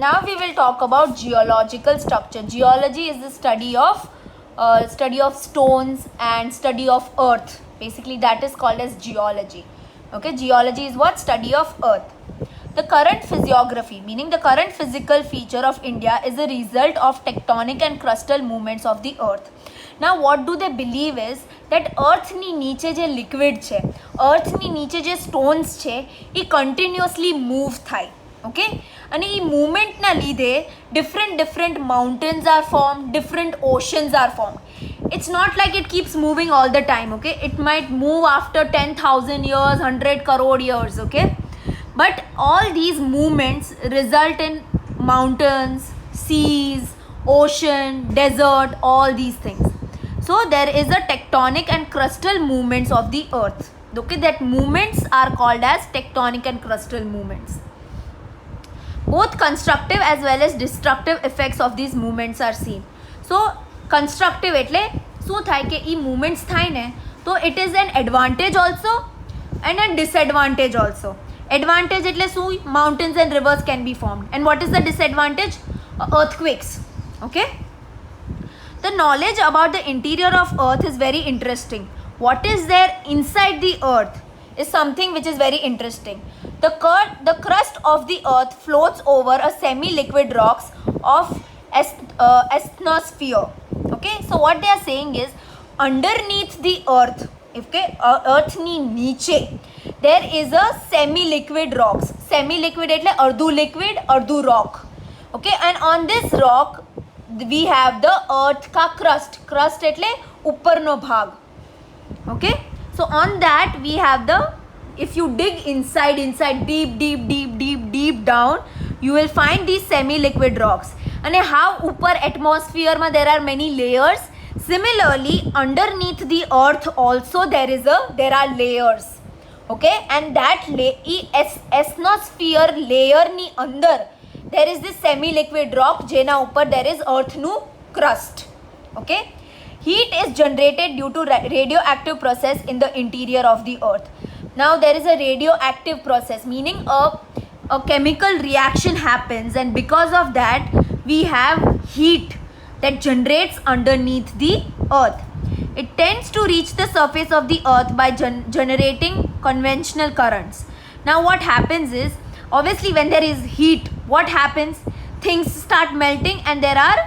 Now we will talk about geological structure. Geology is the study of stones and study of earth. Basically that is called as geology. Okay, geology is what? Study of earth. The current physiography, meaning the current physical feature of India, is a result of tectonic and crustal movements of the earth. Now what do they believe is that earth ની નીચે જે liquid છે, earth ની નીચે જે stones છે, એ continuously move થાય. Okay, અને એ મૂવમેન્ટના લીધે different mountains are formed, different oceans are formed. It's not like it keeps moving all the time. Okay, it might move after 10,000 years, 100 crore years. Okay, but all these movements result in mountains, seas, ocean, desert, all these things. So there is a tectonic and crustal movements of the earth. Okay, that movements are called as tectonic and crustal movements. Both constructive as well as destructive effects of these movements are seen. So constructive એટલે શું થાય કે એ movements થાય ને તો it is an advantage also and a disadvantage also. Advantage એટલે શું? Mountains and rivers can be formed. And what is the disadvantage? Earthquakes. Okay. The knowledge about the interior of earth is very interesting. What is there inside the earth is something which is very interesting. The crust of the earth floats over a semi-liquid rocks of asthenosphere. Okay, so what they are saying is underneath the earth, okay, earth ni niche, there is a semi-liquid rocks. Semi-liquid એટલે અડધું liquid, અડધું rock. Okay, and on this rock we have the earth ka crust. Crust એટલે ઉપરનો ભાગ. Okay, so on that we have the, if you dig inside deep down, you will find these semi-liquid rocks. And how upper atmosphere ma there are many layers. Similarly, underneath the earth also there are layers. Okay, and that asthenosphere layer ni under there is this semi-liquid rock જેના ઉપર there is earth nu crust. Okay, heat is generated due to radioactive process in the interior of the earth. Now there is a radioactive process, meaning a chemical reaction happens, and because of that we have heat that generates underneath the earth. It tends to reach the surface of the earth by generating conventional currents. Now what happens is, obviously when there is heat, what happens? Things start melting and there are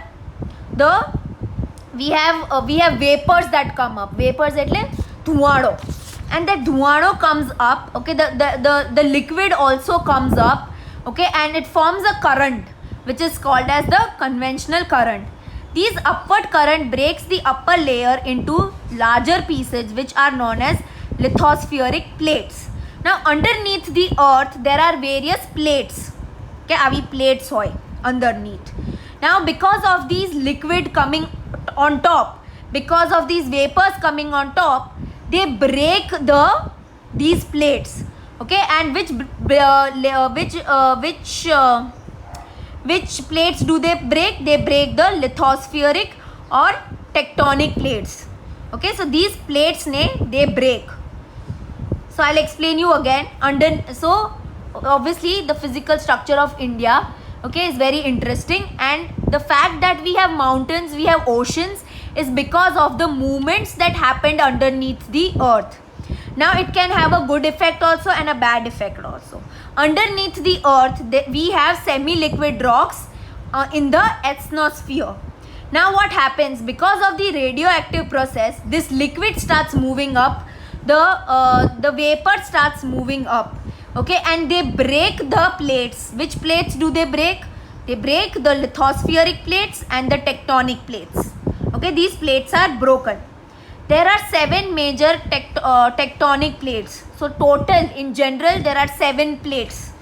we have vapors that come up. Vapors એટલે ધુવાળો. And that dhumado comes up. Okay, the liquid also comes up. Okay, and it forms a current which is called as the conventional current. These upward current breaks the upper layer into larger pieces which are known as lithospheric plates. Now underneath the earth there are various plates. Okay, આવી plates hoy underneath. Now because of these liquid coming on top, because of these vapors coming on top, they break these plates. Okay, and which plates do they break? They break the lithospheric or tectonic plates. Okay, so these plates they break. So I'll explain you again. So obviously the physical structure of India, okay, is very interesting, and the fact that we have mountains, we have oceans, is because of the movements that happened underneath the earth. Now it can have a good effect also and a bad effect also. Underneath the earth we have semi-liquid rocks in the asthenosphere. Now what happens? Because of the radioactive process, this liquid starts moving up, the vapor starts moving up. Okay, and they break the plates. Which plates do they break? They break the lithospheric plates and the tectonic plates. Okay, these plates are broken. There are 7 major tectonic plates. So total in general there are 7 plates.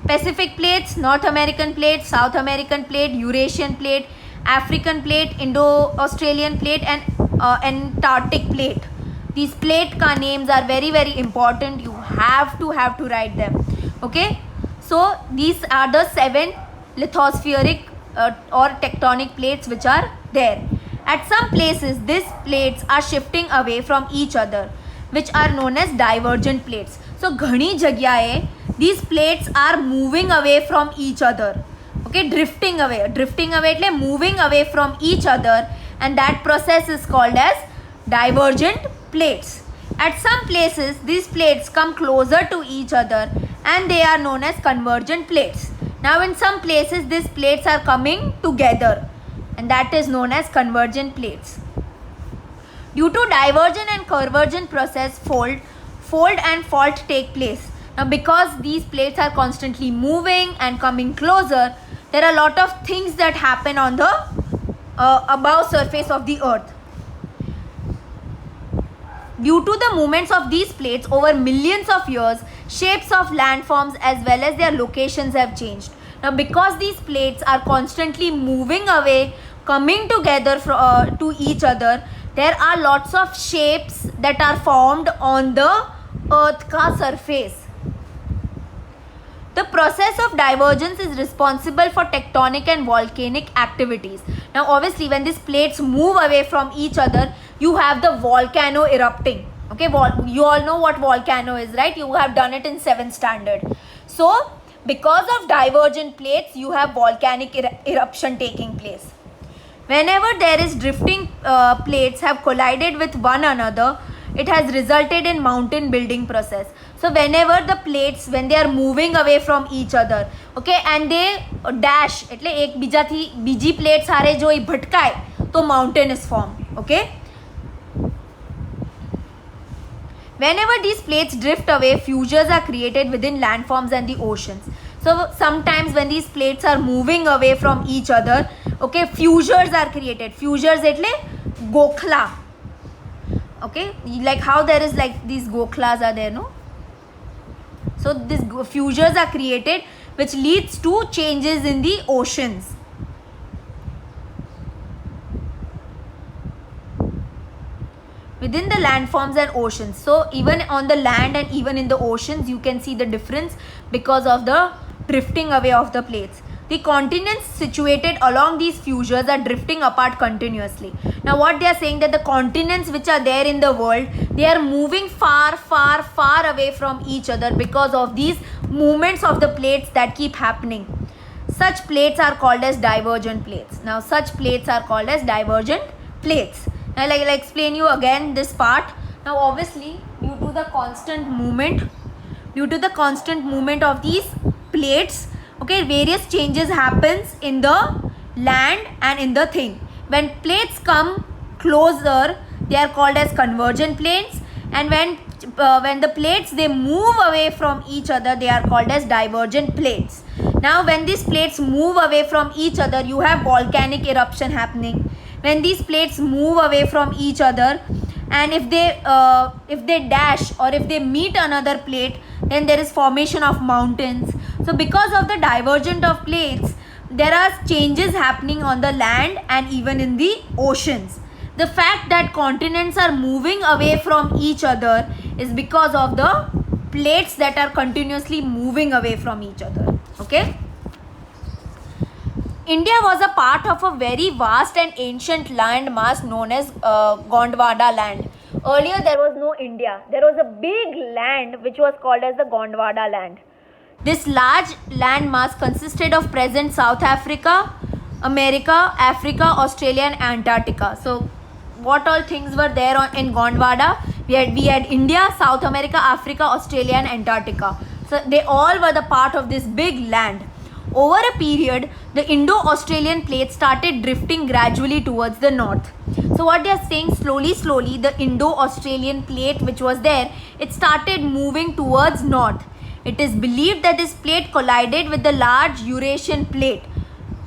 Pacific plates, North American plate, South American plate, Eurasian plate, African plate, Indo-Australian plate, and Antarctic plate. These plate ka names are very important. You have to write them. Okay, so these are the 7 lithospheric or tectonic plates which are there. At some places these plates are shifting away from each other, which are known as divergent plates. So ઘણી જગ્યાએ these plates are moving away from each other. Okay, Okay, drifting away એટલે moving away from each other, and that process is called as divergent plates. At some places these plates come closer to each other and they are known as convergent plates. Now in some places these plates are coming together and that is known as convergent plates. Due to divergent and convergent process, fold and fault take place. Now because these plates are constantly moving and coming closer, there are a lot of things that happen on the above surface of the earth. Due to the movements of these plates over millions of years, shapes of landforms as well as their locations have changed. Now because these plates are constantly moving away, coming together to each other, there are lots of shapes that are formed on the earth ka surface. The process of divergence is responsible for tectonic and volcanic activities. Now obviously when these plates move away from each other, you have the volcano erupting. Okay, you all know what volcano is, right? You have done it in 7th standard. So because of divergent plates, you have volcanic eruption taking place. Whenever there is drifting plates have collided with one another, it has resulted in mountain building process. So whenever the plates, when they are moving away from each other, okay, and they dash એટલે એકબીજાથી બીજી plate સારે જો એ ભટકાય તો mountain is formed. Okay, whenever these plates drift away, fissures are created within landforms and the oceans. So sometimes when these plates are moving away from each other, okay, fissures are created. Fissures એટલે ગોખલા. Okay, like how there is like these gokhlas are there, no? So these fissures are created which leads to changes in the oceans. Within the landforms and oceans. So even on the land and even in the oceans, you can see the difference because of the drifting away of the plates. The continents situated along these fissures are drifting apart continuously. Now what they are saying, that the continents which are there in the world, they are moving far away from each other because of these movements of the plates that keep happening. Such plates are called as divergent plates. Now such plates are called as divergent plates. Now I'll explain you again this part. Now obviously due to the constant movement of these plates, okay, various changes happens in the land and in the thing. When plates come closer, they are called as convergent plates, and when the plates they move away from each other, they are called as divergent plates. Now when these plates move away from each other, you have volcanic eruption happening. When these plates move away from each other, and if they dash or if they meet another plate, then there is formation of mountains. So because of the divergence of plates, there are changes happening on the land and even in the oceans. The fact that continents are moving away from each other is because of the plates that are continuously moving away from each other. Okay, India was a part of a very vast and ancient land mass known as Gondwana land. Earlier there was no India. There was a big land which was called as the Gondwana land. This large land mass consisted of present South Africa, America, Africa, Australia and Antarctica. So what all things were there in Gondwana? We had India, South America, Africa, Australia and Antarctica. So they all were the part of this big land. Over a period, the Indo-Australian plate started drifting gradually towards the north. So what they are saying, slowly the Indo-Australian plate which was there, it started moving towards north. It is believed that this plate collided with the large Eurasian plate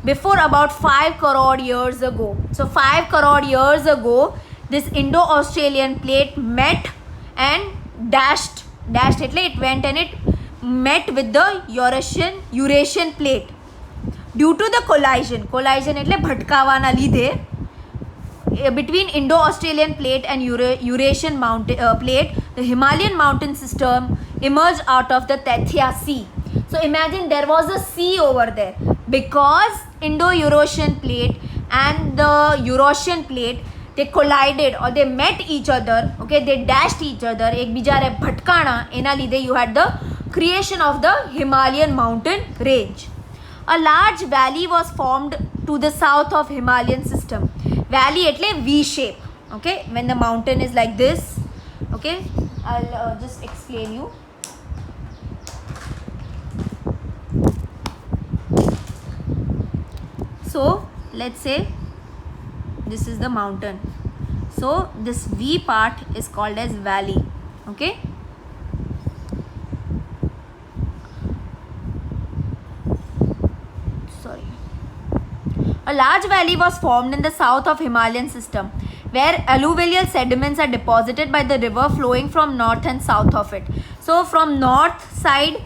before about 5 crore years ago. So 5 crore years ago, this Indo-Australian plate met and dashed એટલે it went and it met with the Eurasian plate. Due to the collision એટલે ભટકાવાના લીધે, between Indo-Australian plate and Eurasian plate, the Himalayan mountain system emerged out of the Tethya Sea. So imagine there was a sea over there because Indo-Eurasian plate and the Eurasian plate, they collided or they met each other. Okay, they dashed each other. એકબીજાને ભટકાણા એના લીધે you had the creation of the Himalayan mountain range. A large valley was formed to the south of Himalayan system. Valley etle V shape. Okay, when the mountain is like this. Okay, I'll just explain you. So let's say this is the mountain. So this V part is called as valley. Okay. A large valley was formed in the south of Himalayan system, where alluvial sediments are deposited by the river flowing from north and south of it. So from north side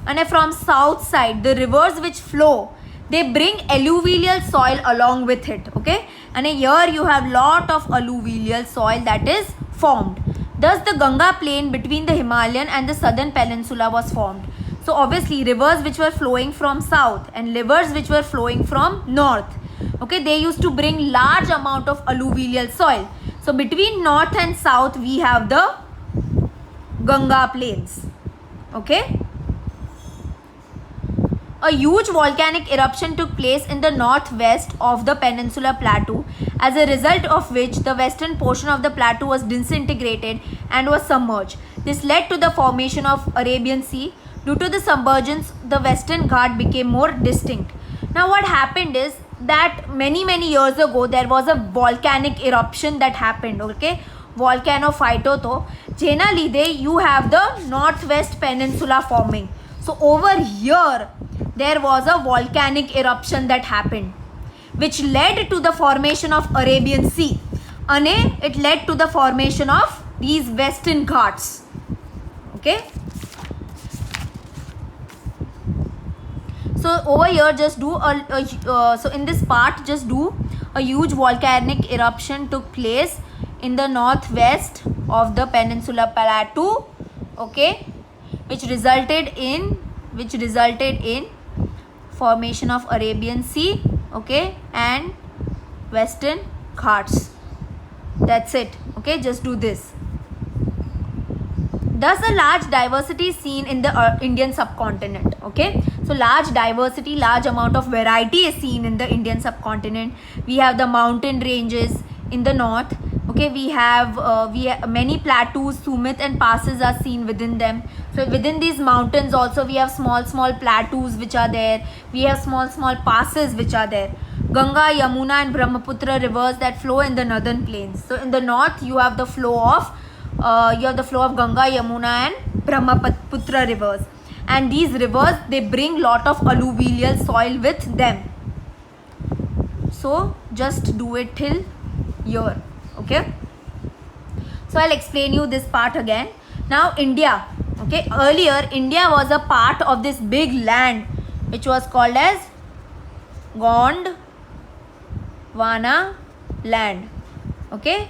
and from south side, the rivers which flow, they bring alluvial soil along with it. Okay, and here you have lot of alluvial soil that is formed. Thus the Ganga plain between the Himalayan and the southern peninsula was formed. So obviously rivers which were flowing from south and rivers which were flowing from north, okay, they used to bring large amount of alluvial soil. So between north and south we have the Ganga plains. Okay. A huge volcanic eruption took place in the northwest of the Peninsula Plateau, as a result of which the western portion of the plateau was disintegrated and was submerged. This led to the formation of Arabian Sea. Due to the submergence, the Western Ghat became more distinct. Now what happened is that many years ago there was a volcanic eruption that happened. Okay, volcano phyto to jena lidhe you have the northwest peninsula forming. So over here there was a volcanic eruption that happened, which led to the formation of Arabian Sea, and it led to the formation of these Western Ghats. Okay. So over here just do so in this part just do a huge volcanic eruption took place in the northwest of the Peninsula Plateau. Okay, which resulted in formation of Arabian Sea, okay, and Western Ghats. That's it. Okay, just do this. Thus a large diversity is seen in the Indian subcontinent. Okay, so large diversity, large amount of variety is seen in the Indian subcontinent. We have the mountain ranges in the north. Okay, we have many plateaus, summits and passes are seen within them. So within these mountains also we have small plateaus which are there. We have small passes which are there. Ganga, Yamuna and Brahmaputra rivers that flow in the northern plains. So in the north you have the flow of Ganga, Yamuna and Brahmaputra rivers, and these rivers they bring lot of alluvial soil with them. So just do it till here. Okay, so I'll explain you this part again. Now India, okay, earlier India was a part of this big land which was called as Gondwana land. Okay,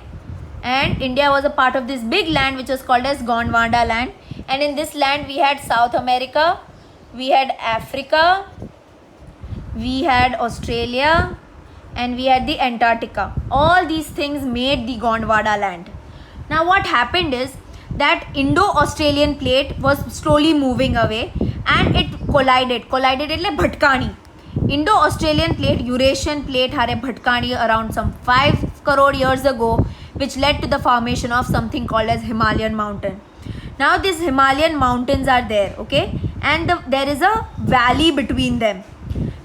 and India was a part of this big land which was called as Gondwana land, and in this land we had South America, we had Africa, we had Australia, and we had the Antarctica. All these things made the Gondwana land. Now what happened is that Indo-Australian plate was slowly moving away and it collided એટલે ભટકાણી. Indo-Australian plate, Eurasian plate hare ભટકાણી around some 5 crore years ago, which led to the formation of something called as Himalayan mountain. Now these Himalayan mountains are there, okay, and there is a valley between them.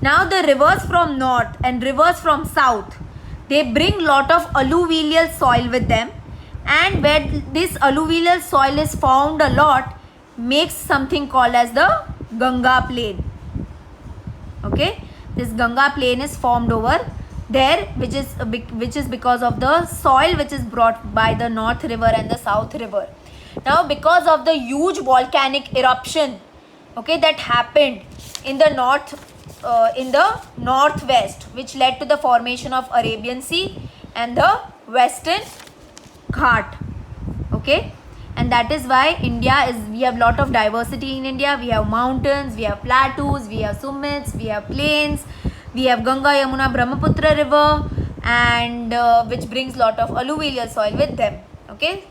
Now the rivers from north and rivers from south, they bring lot of alluvial soil with them, and where this alluvial soil is found a lot makes something called as the Ganga plain. Okay, this Ganga plain is formed over there, which is because of the soil which is brought by the North River and the South River. Now because of the huge volcanic eruption, okay, that happened in the northwest, which led to the formation of Arabian Sea and the Western Ghat. Okay, and that is why we have lot of diversity in India. We have mountains, we have plateaus, we have summits, we have plains, we have Ganga, Yamuna, Brahmaputra river, and which brings lot of alluvial soil with them. Okay.